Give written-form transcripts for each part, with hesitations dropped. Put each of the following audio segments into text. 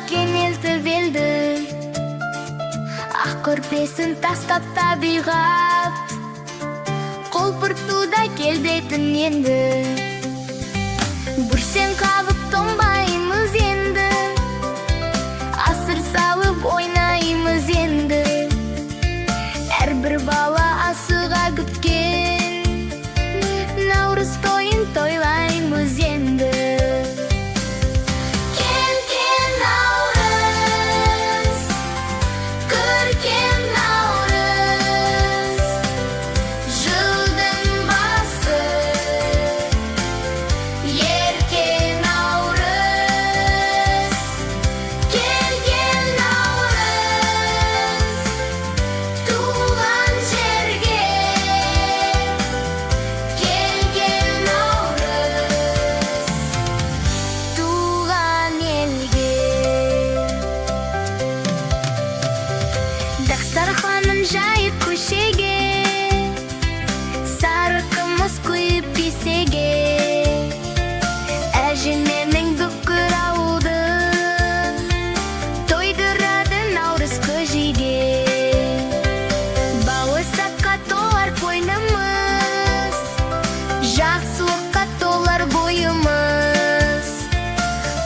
kengaytib eldi. Ko'rpasin tashlab tabiat, qo'lpirtuda keldetin endi. Bursen qavib tombaymiz endi, asr salib o'ynaymiz endi. Har bir bala asıga kutgan Navruz to'yin to'ylaymiz endi. Kel Navruz, ko'rkam Navruz, жылдың басы, ерке Navruz. Kel Navruz, туған жерге, kel Navruz, туған елге. Дастарханын жайып көшеге, сары қымыз құйып кесеге, әжелерінің бүкіл ауылды тойдырады Наурыз көжеге. Бауырсаққа толар қойнымыз, жақсылыққа толар бойымыз.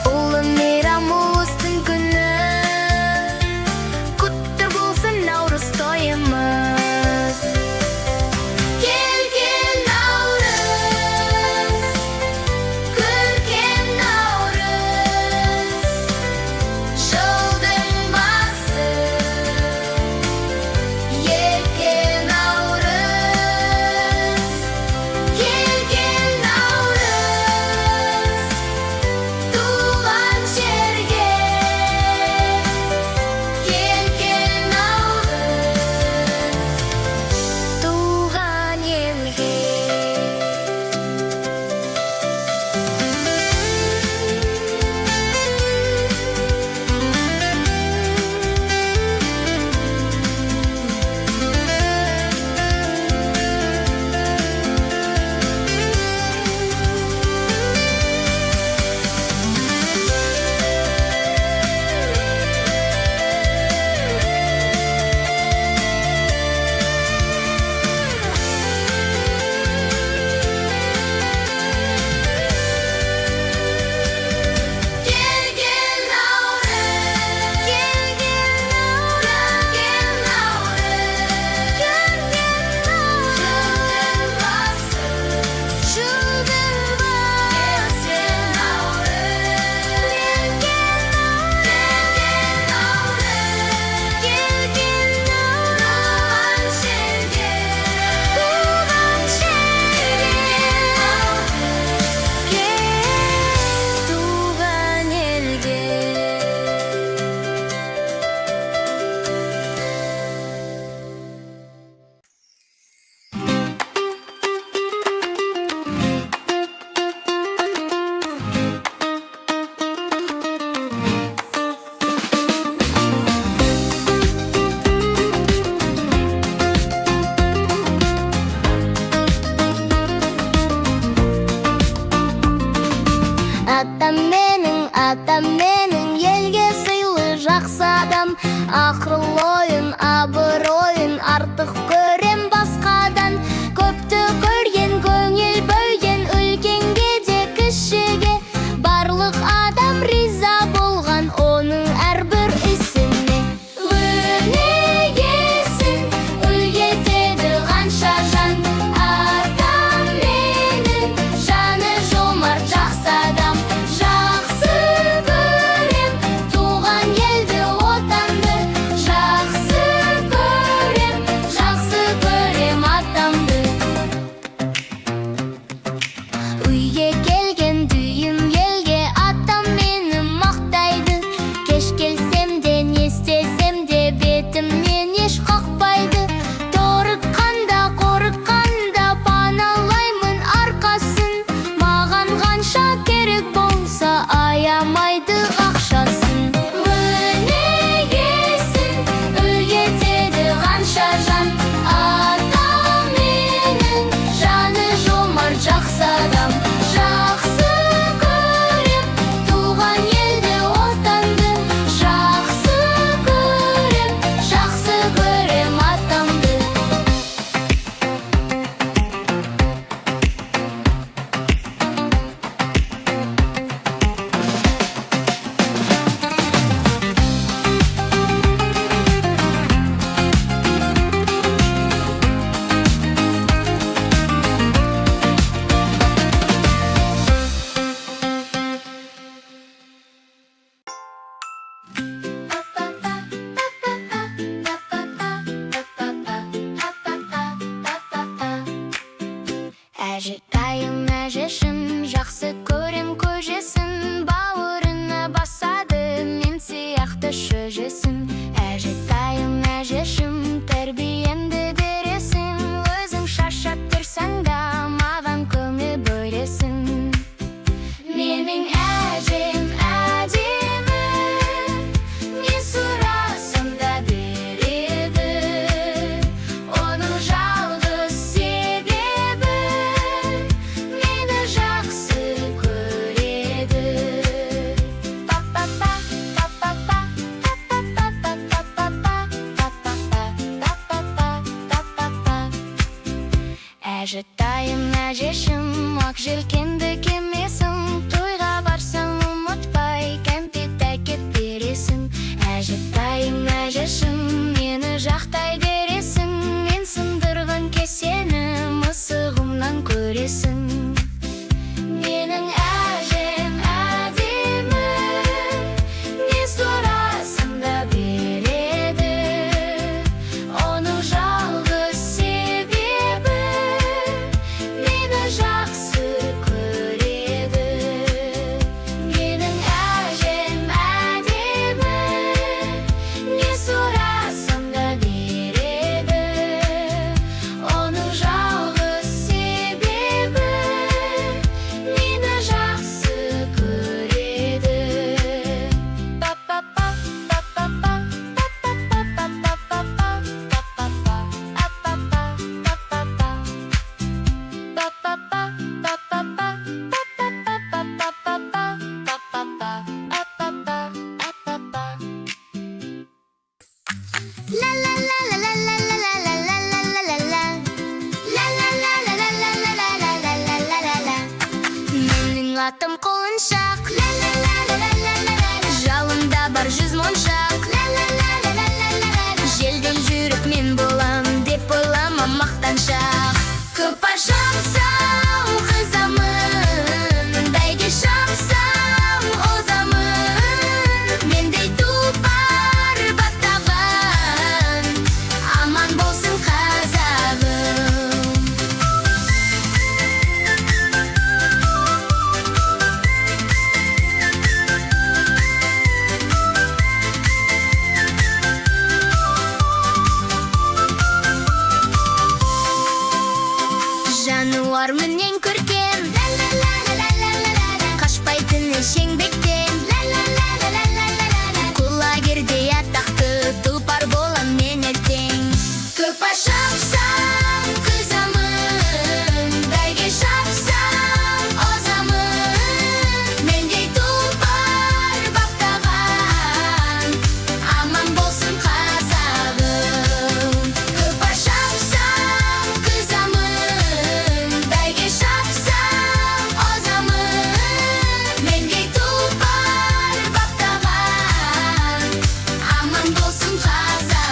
Ұлы мейрам ұлыстың күні, құтты болсын Наурыз тойымыз. Kel Navruz, ko'rkam Navruz, жылдың басы, ерке Navruz. Kel Әжетайым әжешім, жақсы көрем көжесін, бауырына басады мен сияқты шөжесін. Әжетайым әжешім, тәрбиемді бересің, өзің шаршап тұрсаң да маған көңіл бөлесің. Менің әжем әдемі, не сұрасам да береді, оның жалғыз себебі мені жақсы көреді. Па-па-па, па-па-па, па-па-па, па-па-па, па-па-па. Әжетайым әжешім, ақ желкенді кемесің, тойға барсаң ұмытпай кәмпит әкеп бересің. Әжетайым әжешім, мені жақтай бересің, мен сындырған кесені мысығымнан көресің. Менің әжем әдемі, не сұрасам да береді, оның жалғыз себебі мені жақсы көреді. Менің әжем әдемі, не сұрасам да береді, оның жалғыз себебі мені жақсы көреді. Па-па-па, па-па-па, па-па-па, па-па-па, па-па-па, La la la la la la la la la la la la la. La la la la la la la la la la la la la. Менің атым құлыншақ. La la la la la la la la. Жалында бар 100 моншақ. La la la la la la la la. Желден жүріп мен болам деп ойлама мақтаншақ. Көп ашамсам қызамын, бәйге шапсам озамын. Мендей тұлпар баптаған, аман болсын қазағым. Жануар менен көркем, қашпайтын шеңбектен, құлагердей атақты тұлпар болам мен ертең. Көп ашапсам қызамын, бәйге шапсам озамын. Мендей тұлпар баптаған, аман болсын қазағым. Көп ашапсам қызамын, бәйге шапсам озамын. Мендей тұлпар баптаған, аман болсын қазағым.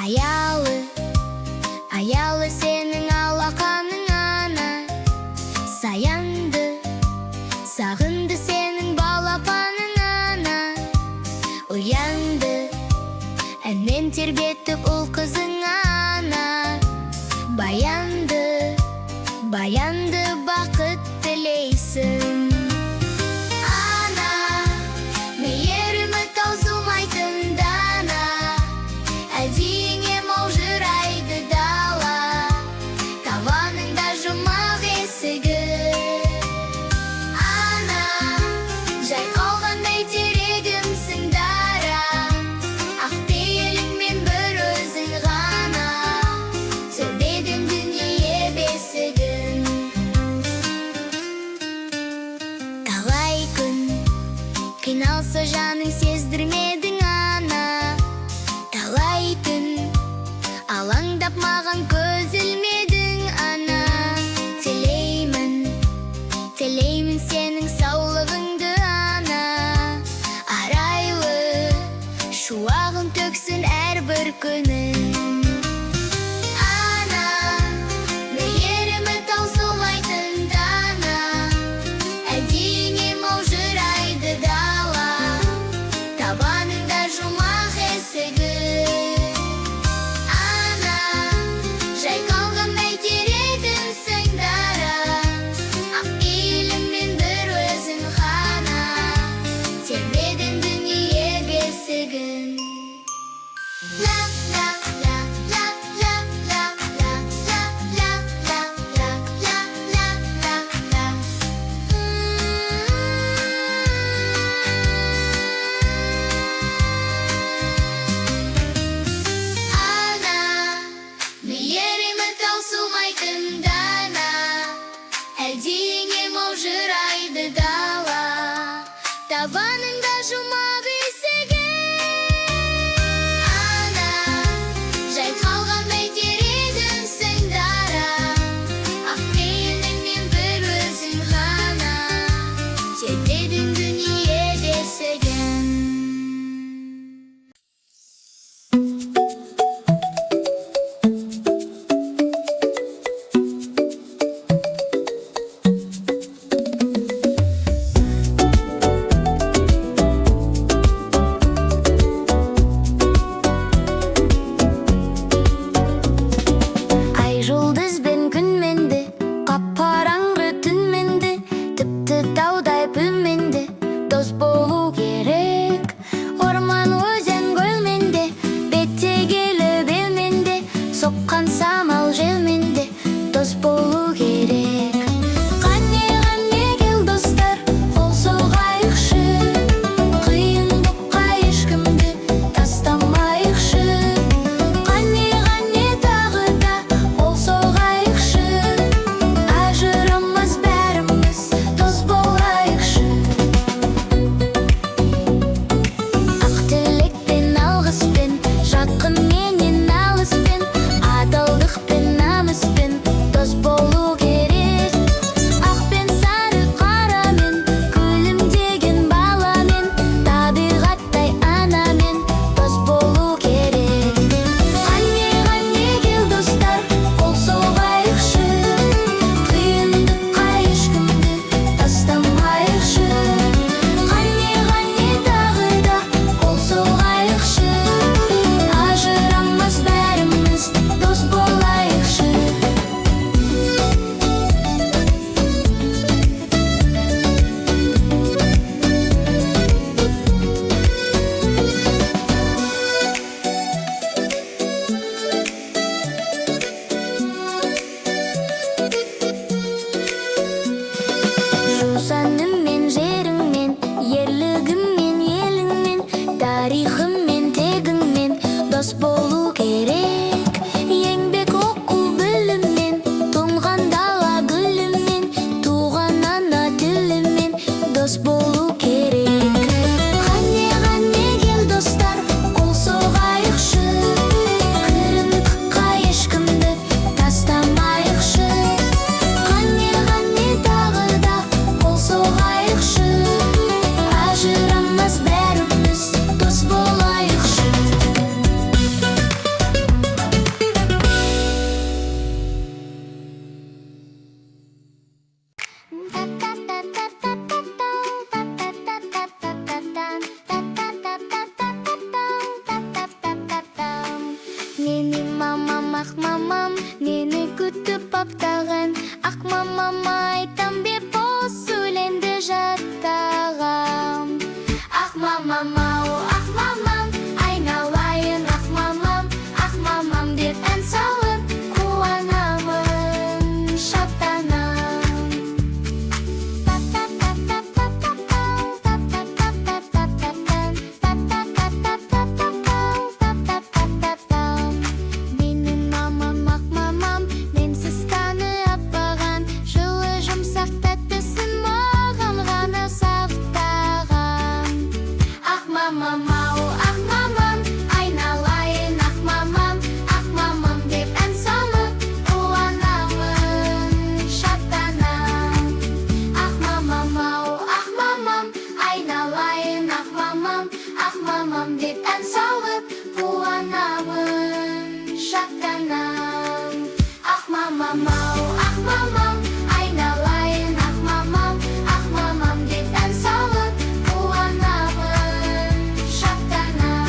Аялы, аялы сенің алақаның ана, саянды, сағынды сенің балапаның ана. Уянды, әнмен тербетіп ұл қызың ана. Баянды, баянды бақыт тілейсің. Ана, мейірімі таусылмайтын дана, әдейіңе маужырайды дала, таваныңда жұмақ есігі. Ана, жай қалғандай терегімсің дара, ақ пейіліңмен бір өзің ғана, тербедің дүние бесігін. Талай күн қиналса жаның сездірмедің ана, талай түн алаңдап маған көз ілмедің ана. Тілеймін, тілеймін сенің саулығың табаныңда жұмап есігін. Ана, жайқалған бәйтер едімсің дара, ақ пейіліңмен бір өзің ғана тербедің дүние бесігін. Ай жұлдызбен күн менді, қап-қараңғы түн менді, тіпті таудай бүл менді, дос болу керек. Орман, өзен, көл менде, беттегелі бел менде, соққан самал жел менде, дос болу керек. Қане, қане кел достар, қол соғайықшы, қиындыққа ешкімді тастамайықшы. Қане, қане тағы да қол соғайықшы, ажырамас бәріміз дос болайықшы. Ақ тілекпен, алғыспен, жақынменен алыспен, адалдықпен, намыспен дос болу керек. Ақ пен сары, қарамен, күлімдеген баламен, табиғаттай анамен дос болу керек. Қане, қане кел достар, қол соғайықшы, қиындыққа ешкімді тастамайықшы. Қане, қане тағы да қол соғайықшы, ажырамас бәріміз дос болайықшы. Жусаныңмен, жеріңмен, ерлігіңмен, еліңмен, тарихыңмен, тегіңмен дос болу керек. Еңбек, оқу, біліммен, тұнған дала гүлімен, туған ана тілімен дос болу керек. Қане, қане кел достар, қол соғайықшы, қиындыққа ешкімді тастамайықшы. Қане, қане тағы да қол соғайықшы, ажырамас бәріміз дос болайықшы. Менің мамам, ақ мамам, мені күтіп баптаған. Ақ мамама айтам бе бос өлеңді жаттаған. Ақ мамам, ау, ақ мамам, айналайын ақ мамам деп ән салып қуанамын, шаттанам. Менің мамам, ақ мамам, менсіз таны аппаған, жылы жұмсақ тәттісін маған ғана сақтаған. Ақ мамам, ау, ақ мамам, айналайын ақ мамам деп ән салып қуанамын, шаттанам. Ақ мамам, ау, ақ мамам, айналайын ақ мамам деп ән салып қуанамын, шаттанам. Ақ мамам, ау, ақ мамам, айналайын ақ мамам деп ән салып қуанамын, шаттанам.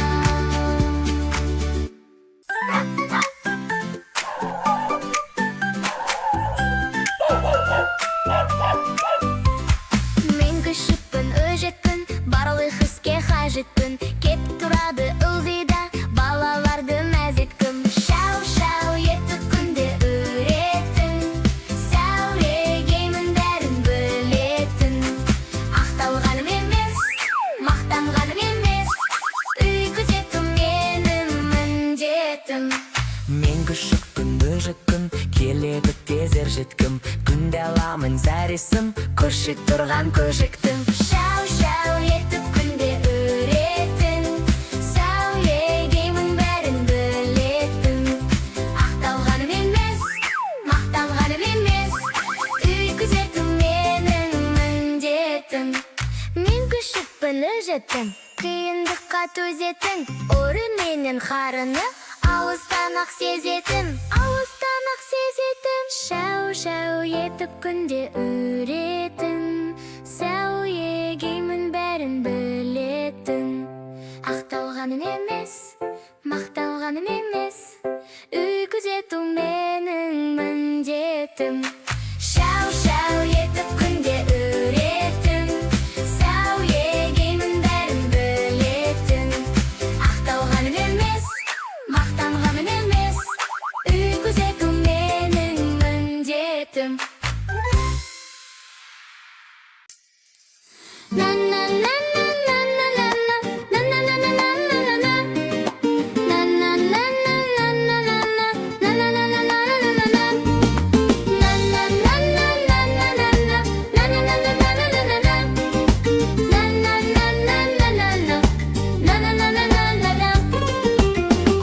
Мен күшікпін, өжетпін, барлық іске қажетпін, кеп тұрады ылдида балаларды карыйсың, көшік тұрған көжіктің. Шау-шау етіп күнде үретін, сау егеймін бәрін білетін. Ақталғаным емес, мақтанғаным емес, үй күзету менің міндетім. Мен күшікпін өжеттім, қиындыққа төзетін, ұры менен қарыны алыстан-ақ сезетін, алыстан-ақ сезетін. Шау-шау етіп күнде үретін, сау егеймін бәрін білетін. Ақталғаным емес, мақталғаным емес, үй күзету менің міндетім. Шау-шау етіп күнде үретін, сау егеймін бәрін білетін. Ақталғаным емес, мақтанғаным емес, үй күзету менің міндетім.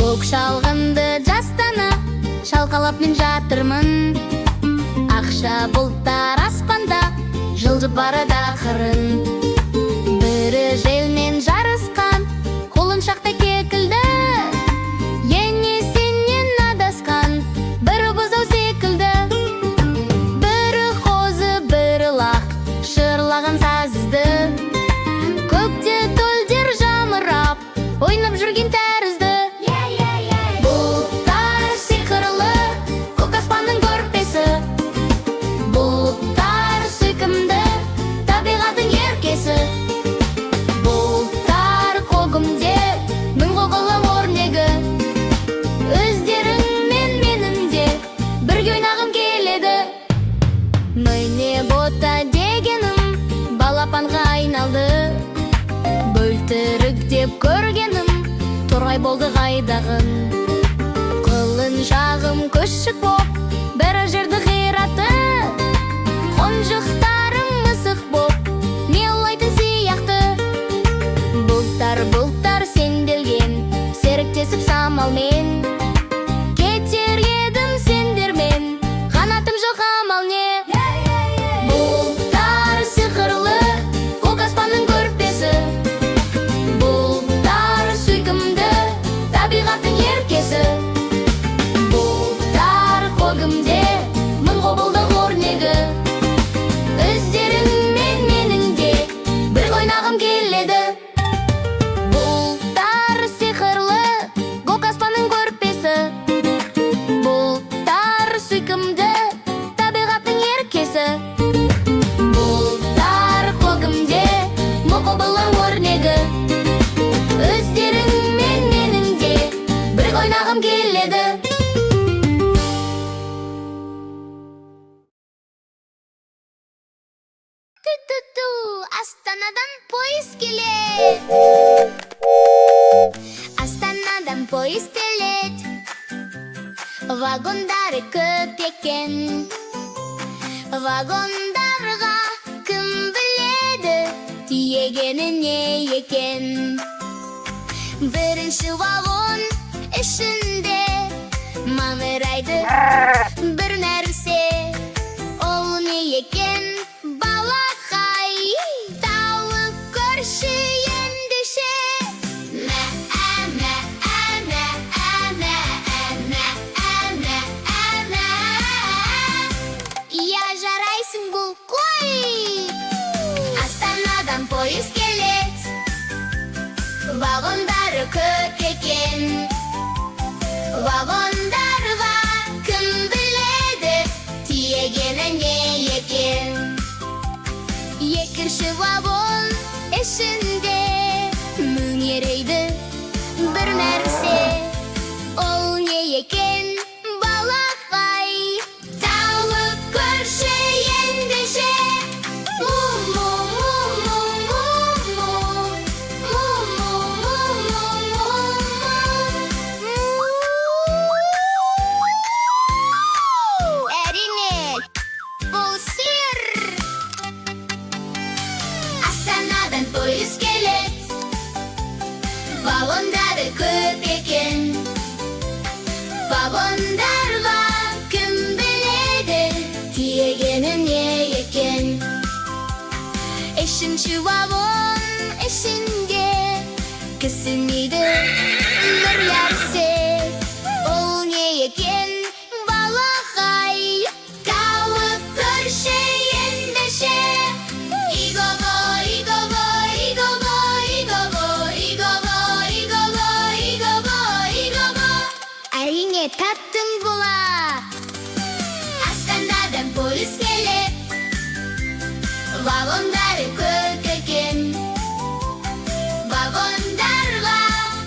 Көк шалғынды жастана шалқалап мен жатырмын. Ақша бұлттар аспанда жылжып барады ақырын. Бірі желмен жарысқан, қолын шақта кекілді. Ене сенен адасқан, бірі бұзау секілді. Бірі қозы, бірі лақ, шырлаған сазызды. Көкте төлдер жамырап, ойнап жүрген тәрізді. Бұлттар сиқырлы, көк аспанның көрпесі. Бұлттар сүйкімді, табиғаттың еркесі. Бұлттар көгімде, мың қоғылы өрнегі. Өздерің мен менің де бірге ойнағым келеді. Міне бота дегенім балапанға айналды. Бөлтірік деп көргенім торғай болды қайдағын. Қылын жағым күшік боп, бәрі жерді қираты. Қонжықтарым мысық боп, мелайтын сияқты. Бұлттар сенделген, серіктесіп самалмен. Кетер едім сендермен, қанатым жоқ амал не. Бұлттар сиқырлы, көк аспанның көрпесі. Бұлттар сүйкімді, табиғаттың еркесі. Бұлттар көгімде, мың құбылдық өрнегі. Өздерің мен менің де бір ойнағым келеді. Бұлттар сиқырлы, көк аспанның көрпесі. Бұлттар сүйкімді, табиғаттың еркесі. Бұлттар көгімде, мың құбылдық өрнегі. Өздерің мен менің де бір ойнағым келеді. Ту-ту-ту, Астанадан пойыз келет. Астанадан пойыз келет. Вагондары көп екен. Вагондарға кім біледі, тиегені не екен. Бірінші вагон ішінде маңырайды бір нәрсе. Ол не екен? Балақай, тауып көрші ендеше. Мә, әмә, әмә, әмә, әмә, әмә, әмә. Я жарайсың бұл қой. Астанадан пойыз келет. Вагондары көп екен. Вагондарға кім біледі, тиегені не екен. Екінші вагон ішінде мөңерейді бір нәрсе. Ол не екен? Балақай, тауып көрші ендеше. Әрине, бұл сиыр. iskelet Vagonları kırp eken Vagonlarla küm beledi Tiyegenin ye eken Eşinci vagon eşinge Kısınıydı bir yerse Ol ye eken balakay Tavuk körşeyen deşe İgogo, igogo, igogo, igogo, igogo, igogo, igogo, igogo Әрине таптың бұла Астанадан polis келіп Вагондары көп екен Вагондарға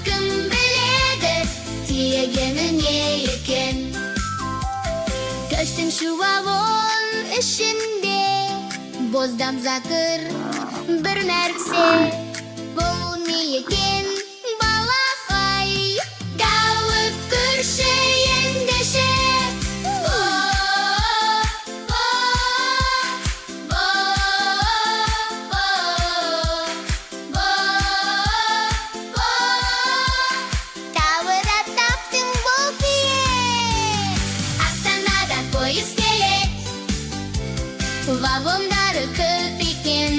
кім біледі Тиегені не екен Төртінші вагон ішінде Боздам закыр бір нәрсе Бұл не екен балақай Тауық көрші ендеше Тауыда таптың бұл бие Астанадан пойыз келет Вагондары көп екен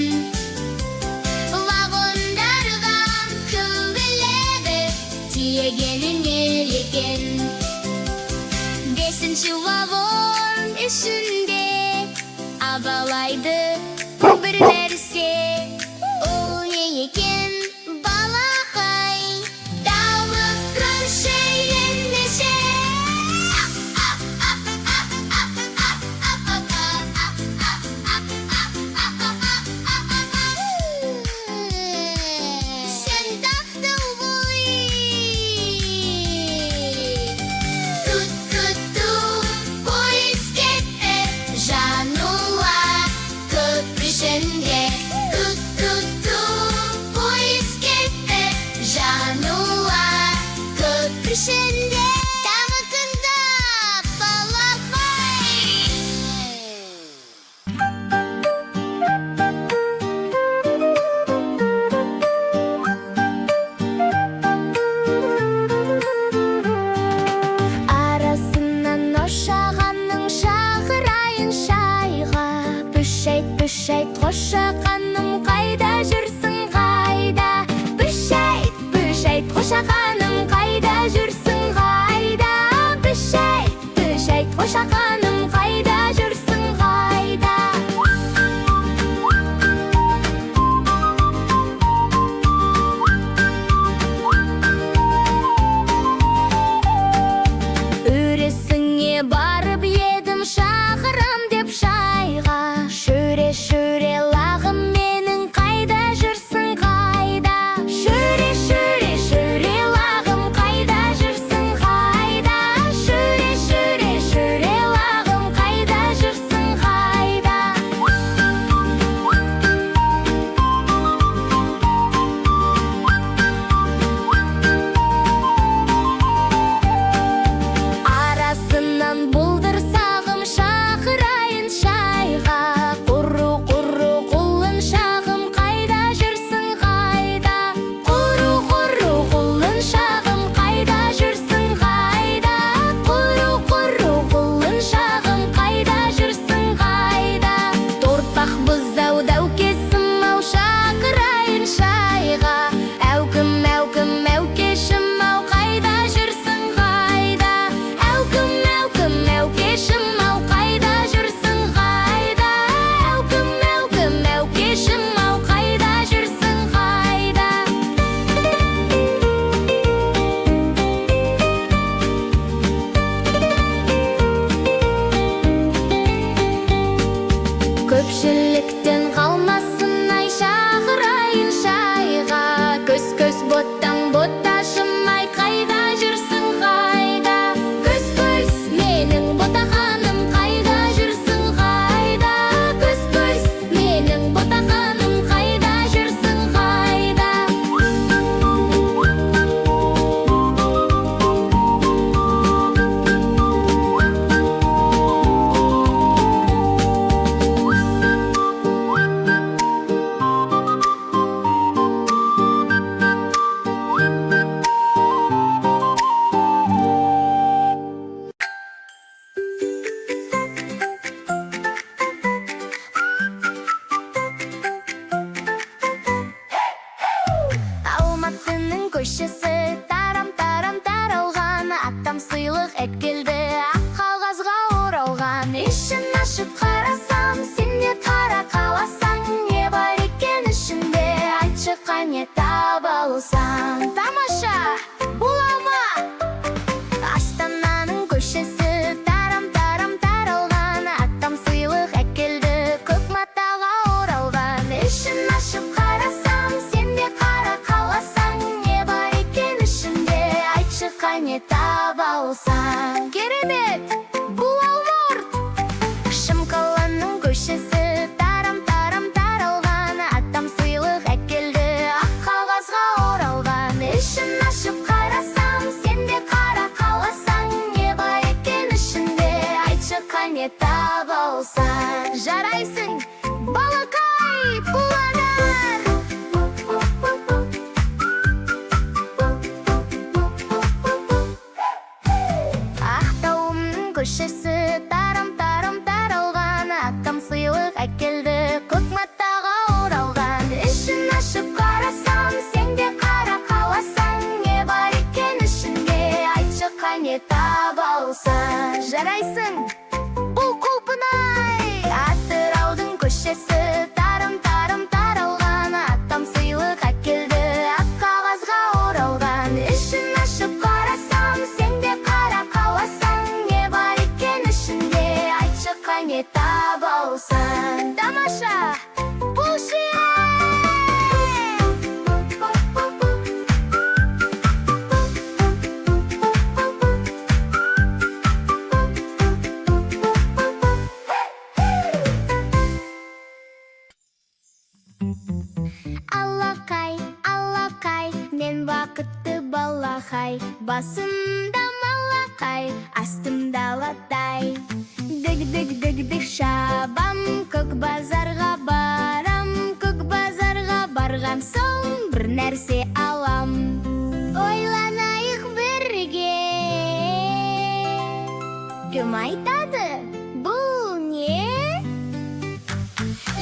жарайсың. Бұл құлпынай атыраудың көшесі, тарым-тарым таралған, атам сыйлық әкелді, ақ қағазға оралған. Ішін ашып қарасам, сен де қара қаласаң, не бар екен ішінде, айтшы қане таба алсаң. Тамаша! Бұл Аллақай, мен бақытты балақай, басымда малақай, астымда латай. Дік-дік-дік-дік шабам, көк базарға барам, көк базарға барған соң бір нәрсе алам. Ойланайық бірге, кім айтады, бұл не?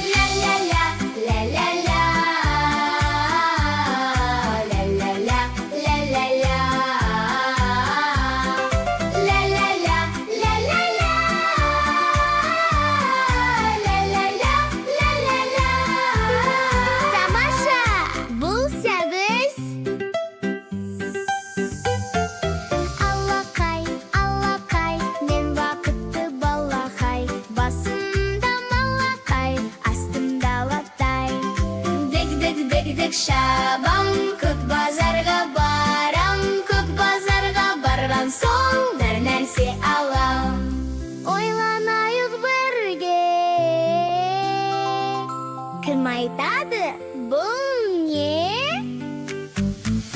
Ля-ля-ля, ля-ля-ля, ля-ля-ля, ля-ля-ля, ля-ля-ля, ля-ля-ля, ля-ля-ля, ля-ля-ля. Тамаша, бұл сәбіз. Аллақай, мен бақытты балақай, басымда малақай, астымда латай. Дік-дік-дік-дік шабам, көк базарға барам, көк базарға барған соң бір нәрсе алам. Ойланайық бірге, кім айтады, бұл не?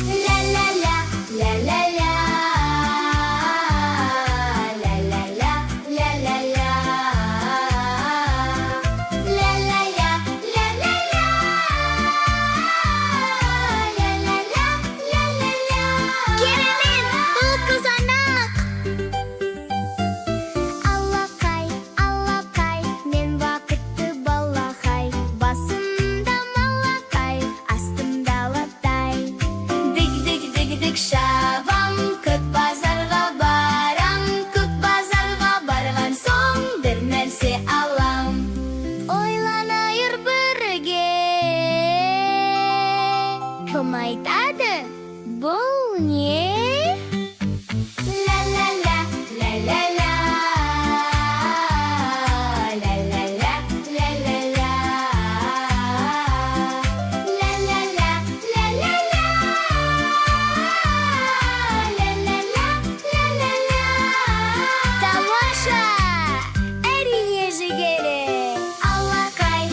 Ля-ля-ля, ля-ля-ля, ля-ля-ля, ля-ля-ля, ля-ля-ля, ля-ля-ля, ля-ля-ля, ля-ля-ля. Керемет, бұл қызанақ! Аллақай, мен бақытты балақай, басымда малақай, астымда латай. Дік-дік-дік-дік шабам, көк базарға барам, көк базарға барған соң бір нәрсе алам. Ойланайыр бірге, кім айтады, бұл не? Ля-ля-ля, ля-ля-ля, ля-ля-ля, ля-ля-ля, ля-ля-ля, ля-ля-ля, ля-ля-ля, ля-ля-ля. Тамаша! Әрине жігері! Аллақай,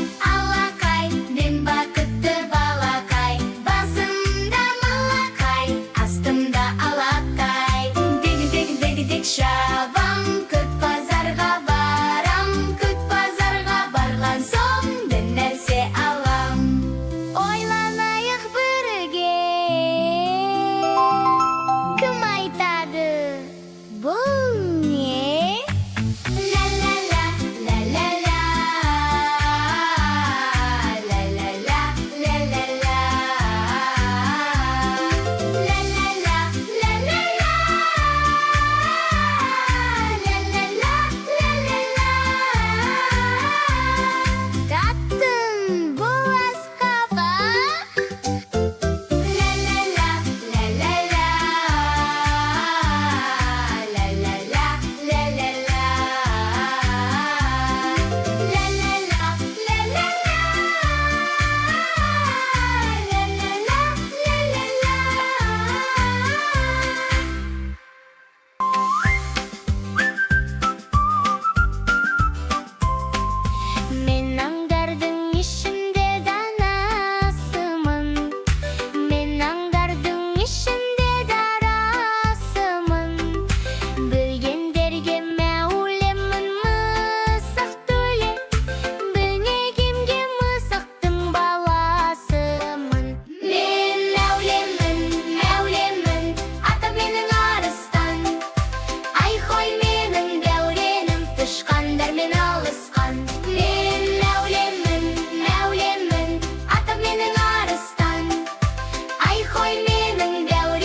мен бақытты балақай, басымда малақай, астымда алақай. Дік-дік-дік-дік шабам, көк базарға барам, көк базарға барған соң бір нәрсе алам. Ойланайық бірге, кім айтады, бұл не? Ля-ля-ля, ля-ля-ля, ля-ля-ля, ля-ля-ля, ля-ля-ля, ля-ля-ля, ля-ля-ля, ля-ля-ля. Таттым, бұл асқаба. Ля-ля-ля, ля-ля-ля, ля-ля-ля, ля-ля-ля, ля-ля-ля, Мен аңдардың ішінде данасымын, мен аңдардың ішінде дарасымын. Білгендерге мәулемін мысық төле, білмегенге мысықтың баласымын. Мен мәулемін, атам менің арыстан. Ай-хой менің дәуренім, тышқандармен алысқан. Мен мәулемін, атам менің арыстан. Ай-хой менің дәуренім,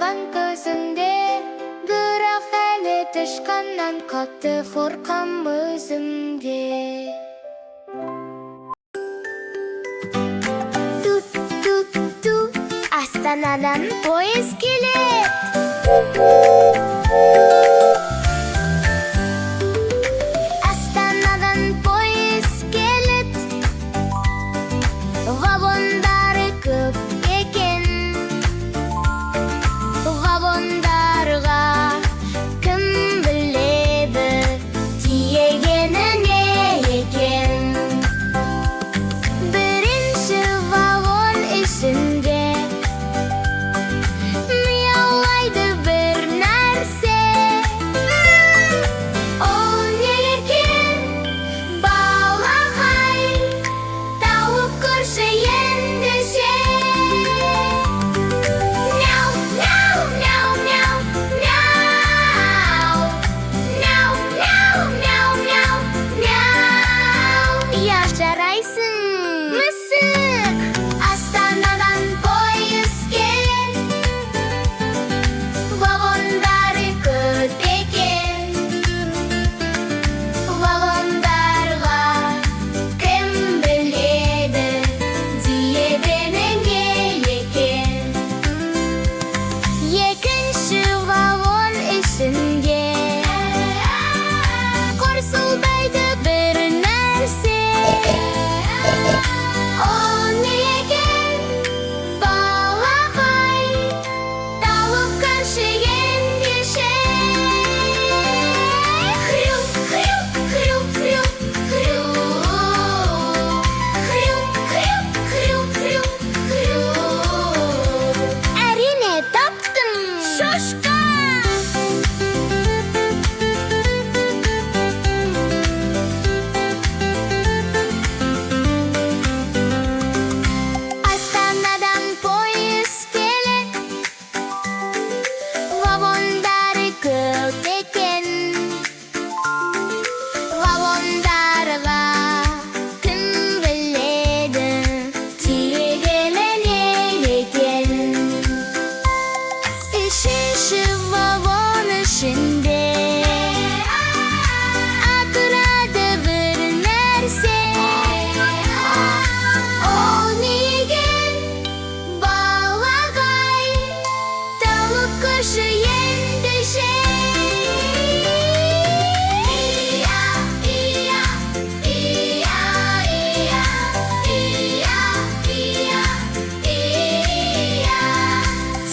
тұрған көзімде, бірақ әлі тышқаннан қатты қорқам өзімде. Астанадан пойыз келет. Астанадан пойыз келет. Вагондары көп екен. Вагондарға кім біледі, тиегені не екен. Бірінші вагон ішінде мияулайды бір нәрсе. Ол не екен, балақай? Тауып көрші ендеше. Мяу, мяу, мяу, мяу, мяу. Мяу, мяу, мяу, мяу, мяу. Я жарайсың, мысық. Астанадан пойыз келет. Вагондары көп екен. Вагондарға кім біледі, тиегенің не екен. Екінші вагон ішінде қорсылдайды бір нәрсе. Ол не екен, балақай? Тауып көрші ендеше. Хрю, хрю, хрю, хрю, хрю. Хрю, хрю, хрю, хрю, хрю. Әрине таптым, шошқа. Астанадан пойыз келет. Вагондары көп екен. Вагондарға кім біледі, тиегені не екен. Үшінші вагон ішінде атырады бір нәрсе. Ол не екен, балақай? Тауып көрші ендеше. Ия, ия, ия, ия, ия, ия, ия.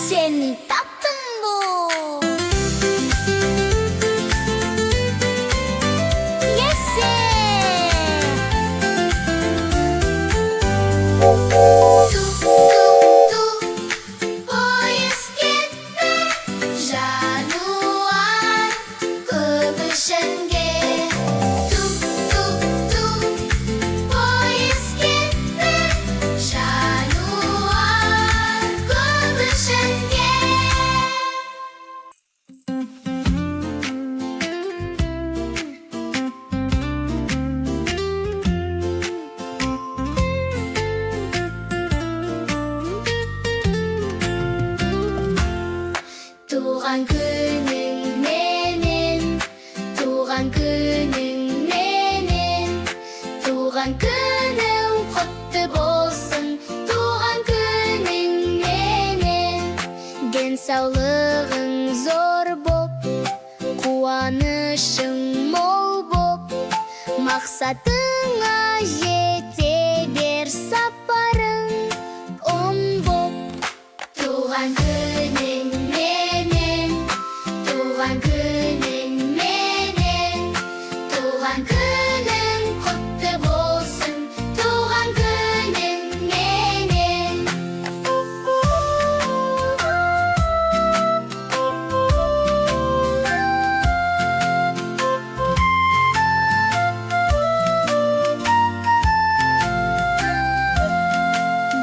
Сені таптым бұл. Есе. Пойыз кетті, жануар көп ішінде. Пойыз кетті, жануар көп ішінде. Туған күнің менен, туған күнің менен. Туған күнің құтты болсын, туған күнің менен. Денсаулығың зор боп, қуанышың мол боп, мақсатыңа жете бер сапарың оң боп. Туған күнің менен, туған күнің менен. Туған күнің құтты болсын, туған күнің менен.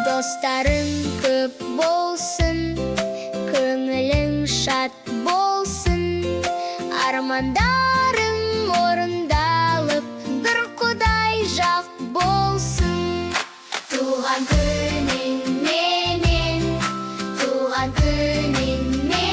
Достарың көп болсын, көңілің шат болсын. Армандарың орындалып, бір құдай жақ болсын. Туған күнің менен, туған күнің менен.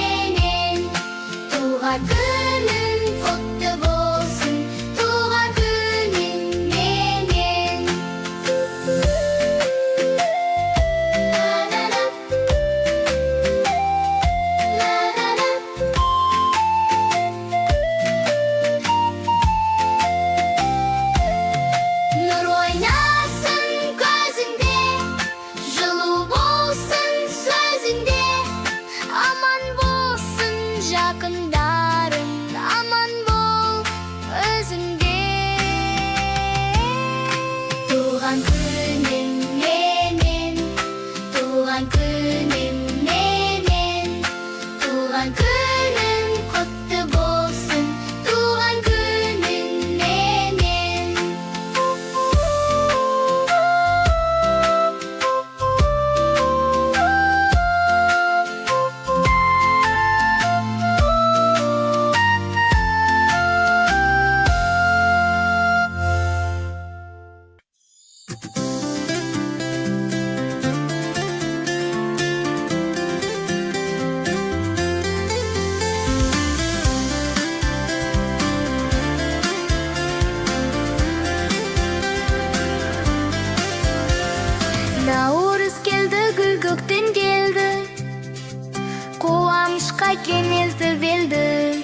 Башқа кенелтіп елді,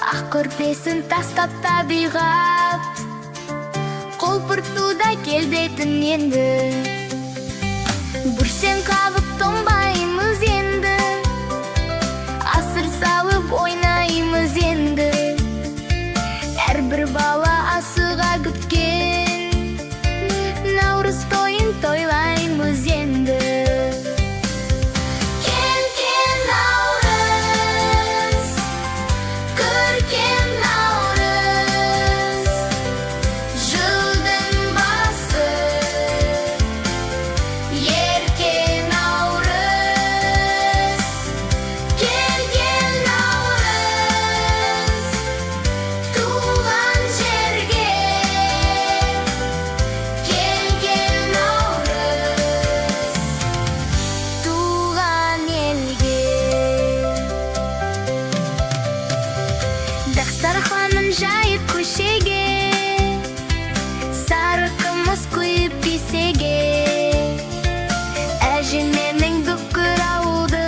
ақ көрпесін тастап табиғат, қолпыртуда келбетін енді. Бүрсен қағып тонбаймыз енді, асыр салып ойнаймыз енді. Әрбір бала асыға күткен наурыз тойын тойлаймыз енді. Келген наурыз, көрген наурыз, жылдың басы, еркен наурыз. Келген наурыз, туған жерге, келген наурыз, туған елге. Дастарханын жайып көшеге, сары қымыз құйып кесеге, әжененің бүкір ауылды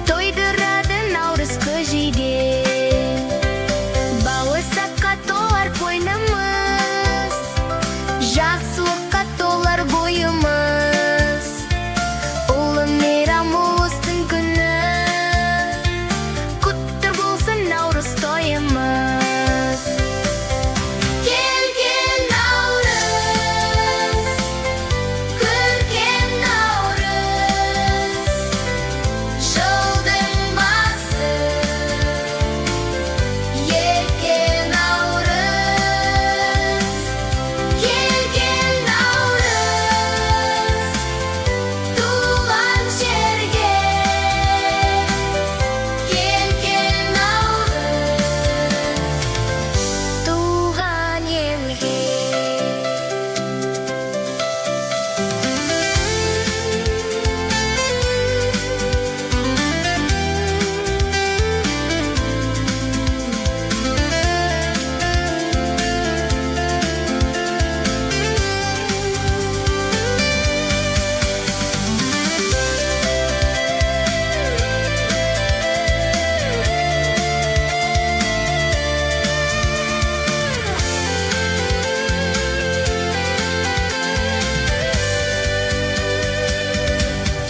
тойдырады наурыз көжеге. Бауырсаққа толар қойнымыз, жақсылыққа толар бойымыз. Ұлы мейрам ұлыстың күні, құтты болсын наурыз тойымыз. Келген наурыз, көрген наурыз, жылдың басы, еркен наурыз. Келген наурыз, туған жерге, келген наурыз, туған елге.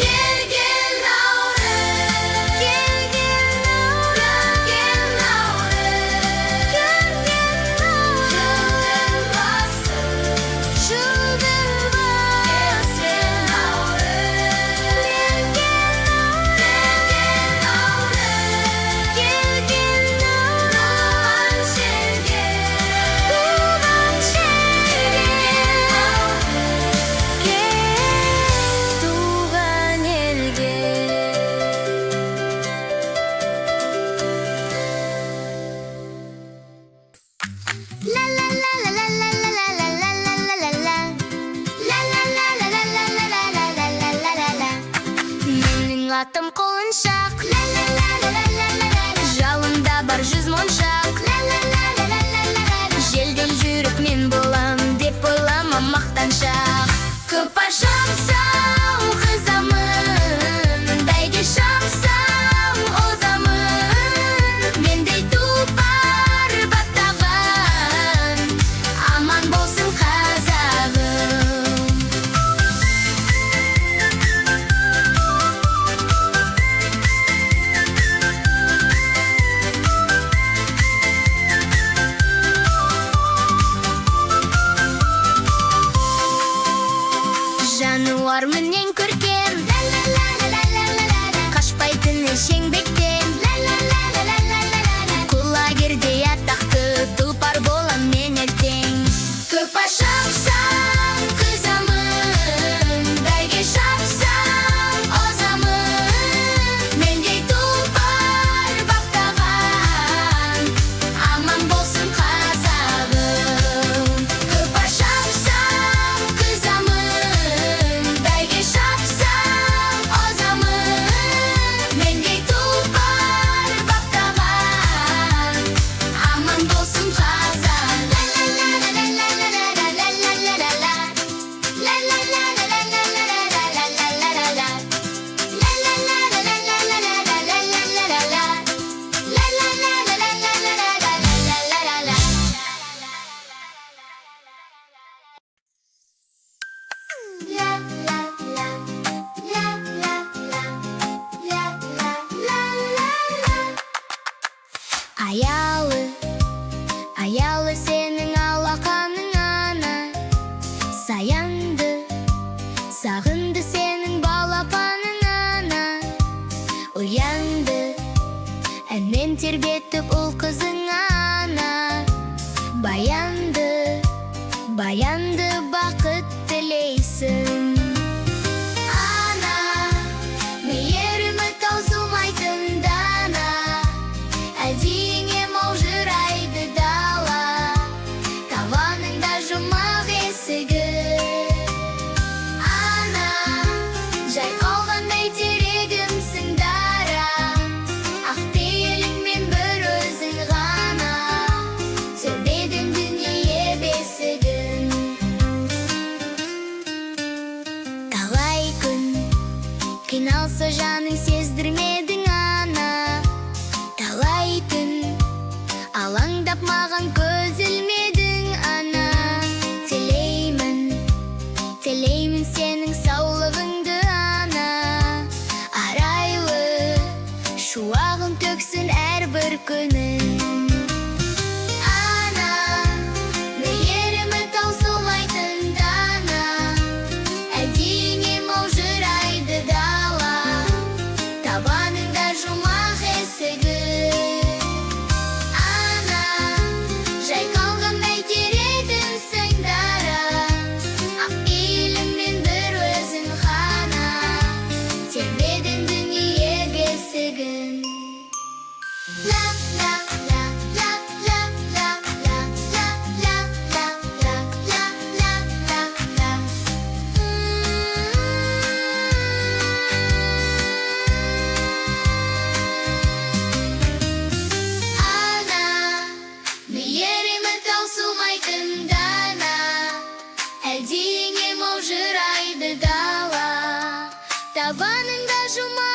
Келген наурыз, келген наурыз, келген наурыз, жылдың басы, келген наурыз, келген наурыз, туған жерге, туған елге. La la la la la la la la la la la la la. La la la la la la la la la la la la la la. Менің атым құлыншақ. La la la la la la la la. Жалында бар 100 моншақ. La la la la la la la la. Желден жүріп мен болам деп ойлама мақтаншақ. Көп ашамсам қызамын, бәйге шапсам озамын. Мендей тұлпар баптаған, аман болсын қазағым. Жануар менен көркем, қашпайтын шеңбектен. Құлагердей атақты тұлпар болам мен ертең. Көп ашапсам қызамын, бәйге шапсам озамын. Мендей тұлпар баптаған, аман болсын қазағым. Көп ашапсам қызамын, бәйге аянды. Сағынды сенің балапаның ана. Оянды, әнмен тербетіп ұл қызың ана. Баянды, баянды бақыт тілейсің. Ана, мейірімі таусылмайтын дана. Әдейіңе маужырайды дала, табаныңда жұмақ есігі. Ана, жай қалғандай терегімсің дара. Ақ пейіліңмен бір өзің ғана тербедің дүние бесігін. Талай күн қиналса жаның сездірмедің ана. Талай түн алаңдап маған көз ілмедің ана. Тілеймін, тілеймін сенің саулығыңды ана. Арайлы шуағын төксін әрбір күнің. Ана, мейірімі таусылмайтын дана. Әдейіңе маужырайды дала, табаныңда жұмақ есігі. Ана, жай қалғандай терегімсің дара. Ақ пейіліңмен бір өзің ғана тербедің дүние бесігін. Ла ла ла ла ла ла ла ла ла ла ла ла ла ла. Ана, мейірімі таусылмайтын дана. Әдейіңе маужырайды дала, табаныңда жұмақ